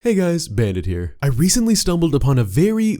Hey guys, Bandit here. I recently stumbled upon a very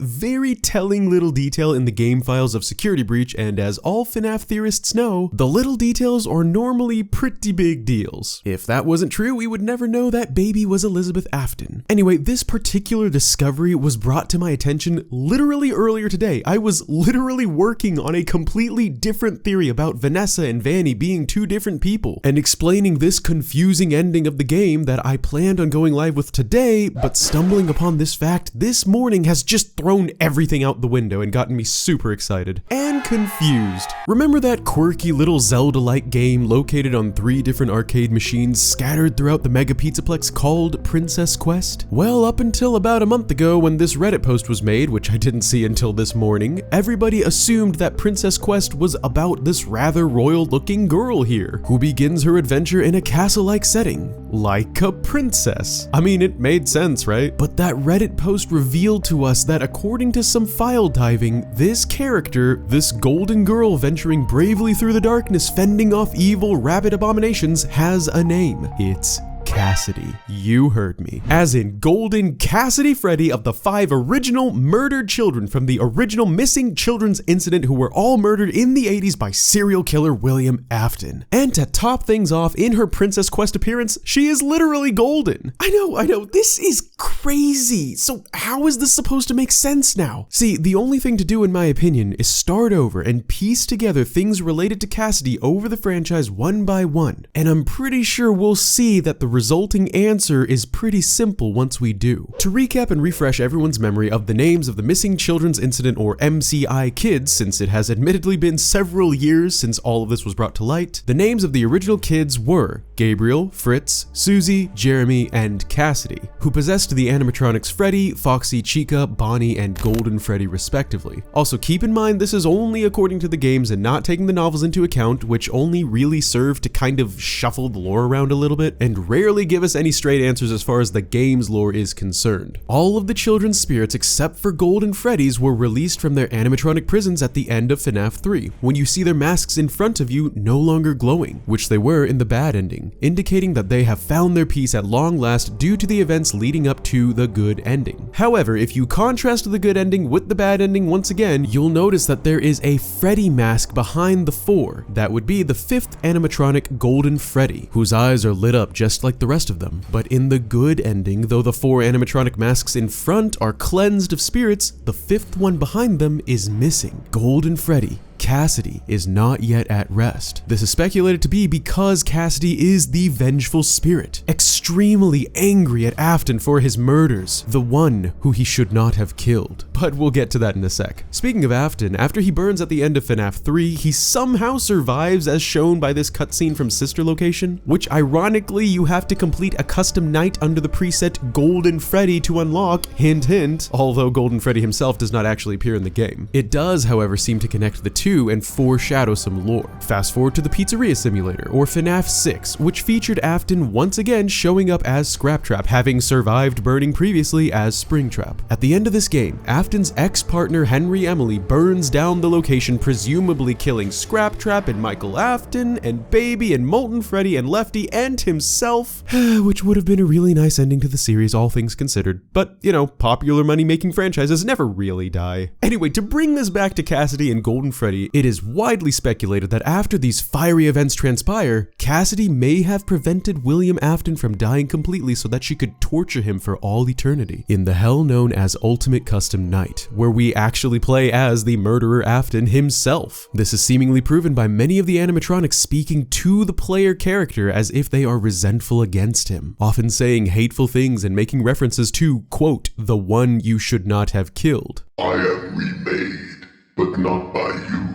telling little detail in the game files of Security Breach, and as all FNAF theorists know, the little details are normally pretty big deals. If that wasn't true, we would never know that baby was Elizabeth Afton. Anyway, this particular discovery was brought to my attention literally earlier today. I was literally working on a completely different theory about Vanessa and Vanni being two different people, and explaining this confusing ending of the game that I planned on going live with today, but stumbling upon this fact this morning has just thrown everything out the window and gotten me super excited and confused. Remember that quirky little Zelda-like game located on 3 different arcade machines scattered throughout the Mega Pizzaplex called Princess Quest? Well, up until about a month ago when this Reddit post was made, which I didn't see until this morning, everybody assumed that Princess Quest was about this rather royal-looking girl here, who begins her adventure in a castle-like setting, like a princess. I mean, it made sense, right? But that Reddit post revealed to us that according to some file diving, this character, this golden girl venturing bravely through the darkness fending off evil rabbit abominations, has a name. It's Cassidy. You heard me. As in Golden Cassidy Freddy of the 5 original murdered children from the original missing children's incident who were all murdered in the 80s by serial killer William Afton. And to top things off, in her Princess Quest appearance, she is literally golden. I know, this is crazy. So how is this supposed to make sense now? See, the only thing to do in my opinion is start over and piece together things related to Cassidy over the franchise one by one. And I'm pretty sure we'll see that the resulting answer is pretty simple once we do. To recap and refresh everyone's memory of the names of the missing children's incident or MCI kids, since it has admittedly been several years since all of this was brought to light, the names of the original kids were Gabriel, Fritz, Susie, Jeremy, and Cassidy, who possessed the animatronics Freddy, Foxy, Chica, Bonnie, and Golden Freddy respectively. Also keep in mind this is only according to the games and not taking the novels into account, which only really serve to kind of shuffle the lore around a little bit and rarely give us any straight answers as far as the game's lore is concerned. All of the children's spirits except for Golden Freddy's were released from their animatronic prisons at the end of FNAF 3, when you see their masks in front of you no longer glowing, which they were in the bad ending, indicating that they have found their peace at long last due to the events leading up to the good ending. However, if you contrast the good ending with the bad ending once again, you'll notice that there is a Freddy mask behind the 4. That would be the 5th animatronic Golden Freddy, whose eyes are lit up just like the rest of them. But in the good ending, though the 4 animatronic masks in front are cleansed of spirits, the 5th one behind them is missing. Golden Freddy, Cassidy, is not yet at rest. This is speculated to be because Cassidy is the vengeful spirit, extremely angry at Afton for his murders, the one who he should not have killed. But we'll get to that in a sec. Speaking of Afton, after he burns at the end of FNAF 3, he somehow survives as shown by this cutscene from Sister Location, which ironically you have to complete a custom night under the preset Golden Freddy to unlock, hint hint, although Golden Freddy himself does not actually appear in the game. It does, however, seem to connect the two and foreshadow some lore. Fast forward to the Pizzeria Simulator, or FNAF 6, which featured Afton once again showing up as Scraptrap, having survived burning previously as Springtrap. At the end of this game, Afton's ex-partner Henry Emily burns down the location, presumably killing Scraptrap and Michael Afton and Baby and Molten Freddy and Lefty and himself, which would have been a really nice ending to the series, all things considered. But, you know, popular money-making franchises never really die. Anyway, to bring this back to Cassidy and Golden Freddy, it is widely speculated that after these fiery events transpire, Cassidy may have prevented William Afton from dying completely so that she could torture him for all eternity in the hell known as Ultimate Custom Night, where we actually play as the murderer Afton himself. This is seemingly proven by many of the animatronics speaking to the player character as if they are resentful against him, often saying hateful things and making references to, quote, the one you should not have killed. I am remade, but not by you,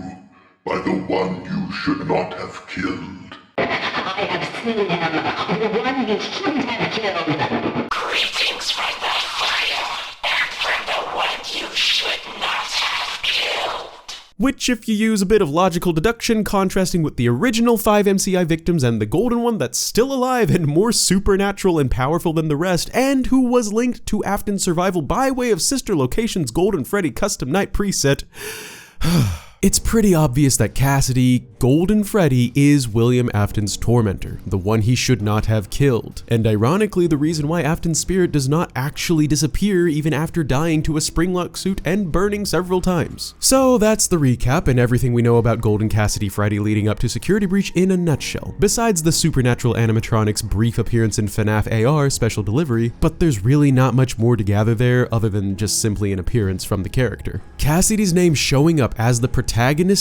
by the one you should not have killed. I have seen him, the one you shouldn't have killed. Greetings from the fire, and from the one you should not have killed. Which, if you use a bit of logical deduction, contrasting with the original 5 MCI victims and the golden one that's still alive and more supernatural and powerful than the rest, and who was linked to Afton's survival by way of Sister Location's Golden Freddy Custom Night preset, It's pretty obvious that Cassidy, Golden Freddy, is William Afton's tormentor, the one he should not have killed. And ironically, the reason why Afton's spirit does not actually disappear even after dying to a springlock suit and burning several times. So that's the recap and everything we know about Golden Cassidy Freddy leading up to Security Breach in a nutshell. Besides the supernatural animatronics' brief appearance in FNAF AR Special Delivery, but there's really not much more to gather there other than just simply an appearance from the character. Cassidy's name showing up as the protagonist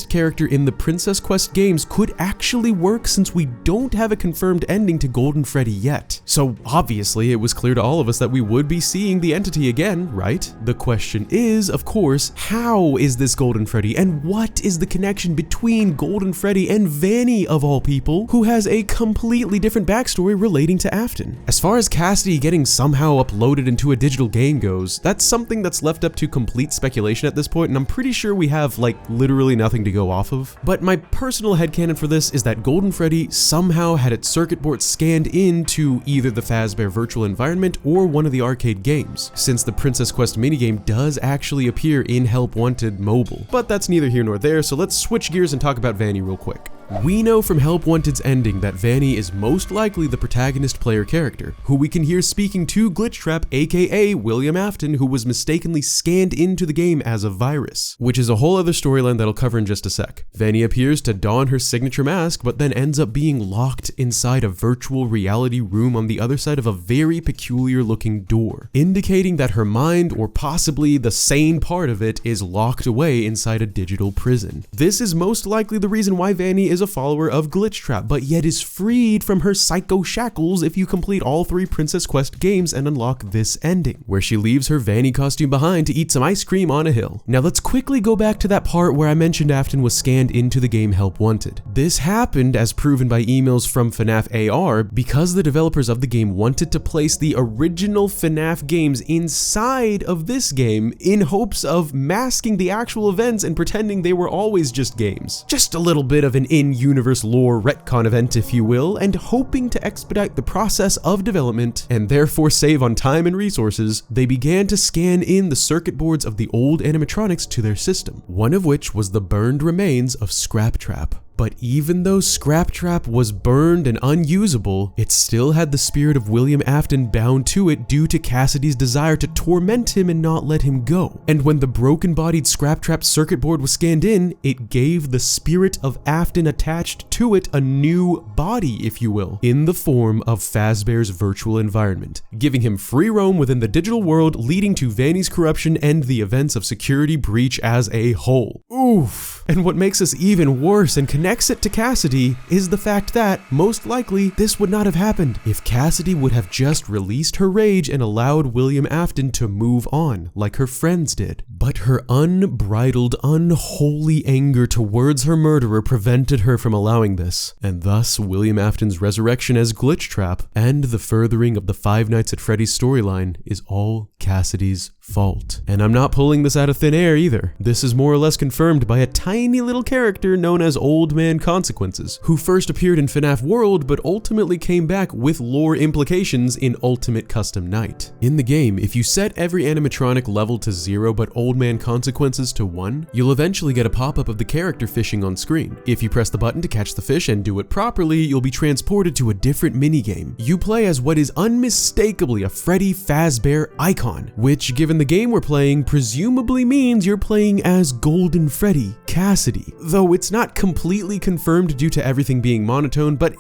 character in the Princess Quest games could actually work since we don't have a confirmed ending to Golden Freddy yet. So obviously it was clear to all of us that we would be seeing the entity again, right? The question is, of course, how is this Golden Freddy and what is the connection between Golden Freddy and Vanni of all people, who has a completely different backstory relating to Afton? As far as Cassidy getting somehow uploaded into a digital game goes, that's something that's left up to complete speculation at this point, and I'm pretty sure we have like literally nothing to go off of. But my personal headcanon for this is that Golden Freddy somehow had its circuit board scanned into either the Fazbear virtual environment or one of the arcade games, since the Princess Quest minigame does actually appear in Help Wanted Mobile. But that's neither here nor there, so let's switch gears and talk about Vanni real quick. We know from Help Wanted's ending that Vanni is most likely the protagonist player character, who we can hear speaking to Glitchtrap, aka William Afton, who was mistakenly scanned into the game as a virus, which is a whole other storyline that I'll cover in just a sec. Vanni appears to don her signature mask, but then ends up being locked inside a virtual reality room on the other side of a very peculiar looking door, indicating that her mind, or possibly the sane part of it, is locked away inside a digital prison. This is most likely the reason why Vanni is a follower of Glitchtrap, but yet is freed from her psycho shackles if you complete all 3 Princess Quest games and unlock this ending, where she leaves her Vanni costume behind to eat some ice cream on a hill. Now let's quickly go back to that part where I mentioned Afton was scanned into the game Help Wanted. This happened, as proven by emails from FNAF AR, because the developers of the game wanted to place the original FNAF games inside of this game in hopes of masking the actual events and pretending they were always just games. Just a little bit of an in-universe lore retcon event, if you will, and hoping to expedite the process of development and therefore save on time and resources, they began to scan in the circuit boards of the old animatronics to their system, one of which was the burned remains of Scraptrap. But even though Scraptrap was burned and unusable, it still had the spirit of William Afton bound to it due to Cassidy's desire to torment him and not let him go. And when the broken-bodied Scraptrap circuit board was scanned in, it gave the spirit of Afton attached to it a new body, if you will, in the form of Fazbear's virtual environment, giving him free roam within the digital world, leading to Vanni's corruption and the events of Security Breach as a whole. Oof. And what makes this even worse and connects it to Cassidy is the fact that, most likely, this would not have happened if Cassidy would have just released her rage and allowed William Afton to move on, like her friends did. But her unbridled, unholy anger towards her murderer prevented her from allowing this, and thus William Afton's resurrection as Glitchtrap and the furthering of the Five Nights at Freddy's storyline is all Cassidy's fault. And I'm not pulling this out of thin air either. This is more or less confirmed by a tiny little character known as Old Man Consequences, who first appeared in FNAF World but ultimately came back with lore implications in Ultimate Custom Night. In the game, if you set every animatronic level to 0 but Old Man Consequences to 1, you'll eventually get a pop-up of the character fishing on screen. If you press the button to catch the fish and do it properly, you'll be transported to a different minigame. You play as what is unmistakably a Freddy Fazbear icon, which, given the game we're playing, presumably means you're playing as Golden Freddy Cassidy, though it's not completely confirmed due to everything being monotone, but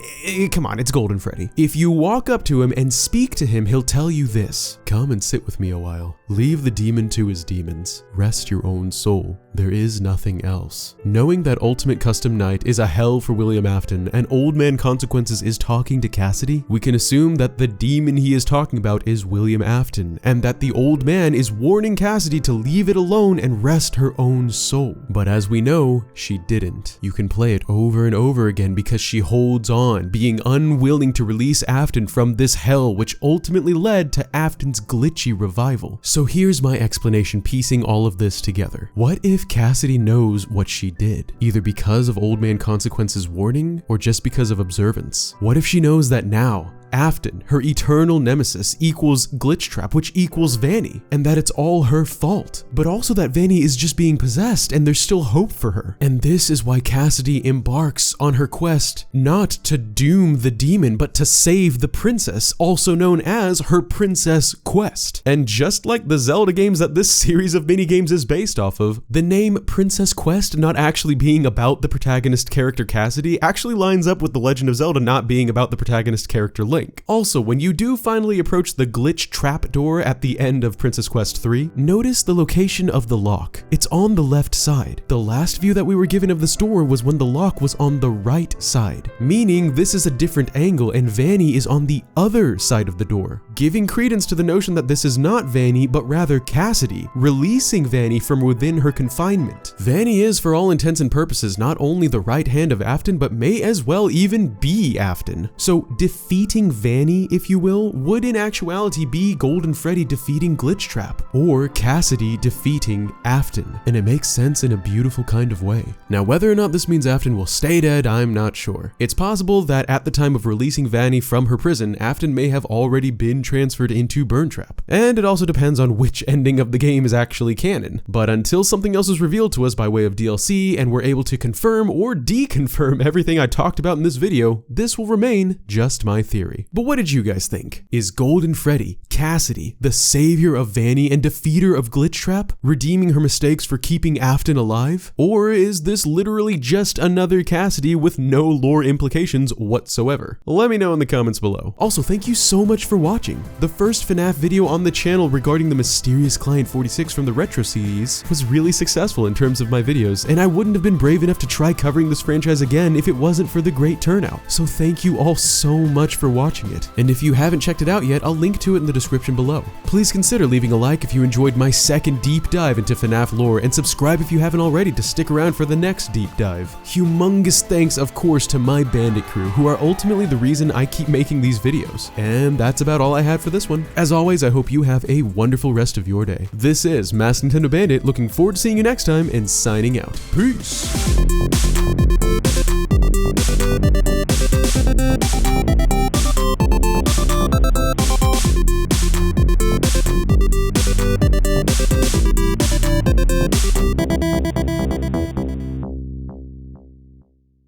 come on, it's Golden Freddy. If you walk up to him and speak to him, he'll tell you this: "Come and sit with me a while. Leave the demon to his demons. Rest your own soul. There is nothing else." Knowing that Ultimate Custom Night is a hell for William Afton and Old Man Consequences is talking to Cassidy, we can assume that the demon he is talking about is William Afton, and that the old man is warning Cassidy to leave it alone and rest her own soul. But as we know, she didn't. You can play it over and over again because she holds on, being unwilling to release Afton from this hell, which ultimately led to Afton's glitchy revival. So here's my explanation piecing all of this together. What if Cassidy knows what she did, either because of Old Man Consequence's warning or just because of observance? What if she knows that now, Afton, her eternal nemesis, equals Glitchtrap, which equals Vanny, and that it's all her fault. But also that Vanny is just being possessed and there's still hope for her. And this is why Cassidy embarks on her quest not to doom the demon, but to save the princess, also known as her princess quest. And just like the Zelda games that this series of minigames is based off of, the name Princess Quest not actually being about the protagonist character Cassidy actually lines up with The Legend of Zelda not being about the protagonist character Link. Also, when you do finally approach the glitch trap door at the end of Princess Quest 3, notice the location of the lock. It's on the left side. The last view that we were given of this door was when the lock was on the right side, meaning this is a different angle and Vanny is on the other side of the door, giving credence to the notion that this is not Vanny but rather Cassidy, releasing Vanny from within her confinement. Vanny is, for all intents and purposes, not only the right hand of Afton, but may as well even be Afton. So defeating Vanny, if you will, would in actuality be Golden Freddy defeating Glitchtrap, or Cassidy defeating Afton, and it makes sense in a beautiful kind of way. Now, whether or not this means Afton will stay dead, I'm not sure. It's possible that at the time of releasing Vanny from her prison, Afton may have already been transferred into Burntrap. And it also depends on which ending of the game is actually canon. But until something else is revealed to us by way of DLC and we're able to confirm or deconfirm everything I talked about in this video, this will remain just my theory. But what did you guys think? Is Golden Freddy, Cassidy, the savior of Vanny and defeater of Glitchtrap, redeeming her mistakes for keeping Afton alive? Or is this literally just another Cassidy with no lore implications whatsoever? Let me know in the comments below. Also, thank you so much for watching. The first FNAF video on the channel regarding the mysterious Client 46 from the Retro series was really successful in terms of my videos, and I wouldn't have been brave enough to try covering this franchise again if it wasn't for the great turnout. So thank you all so much for watching it. And if you haven't checked it out yet, I'll link to it in the description below. Please consider leaving a like if you enjoyed my second deep dive into FNAF lore, and subscribe if you haven't already to stick around for the next deep dive. Humongous thanks, of course, to my bandit crew, who are ultimately the reason I keep making these videos. And that's about all I had for this one. As always, I hope you have a wonderful rest of your day. This is Masked Nintendo Bandit, looking forward to seeing you next time and signing out. Peace!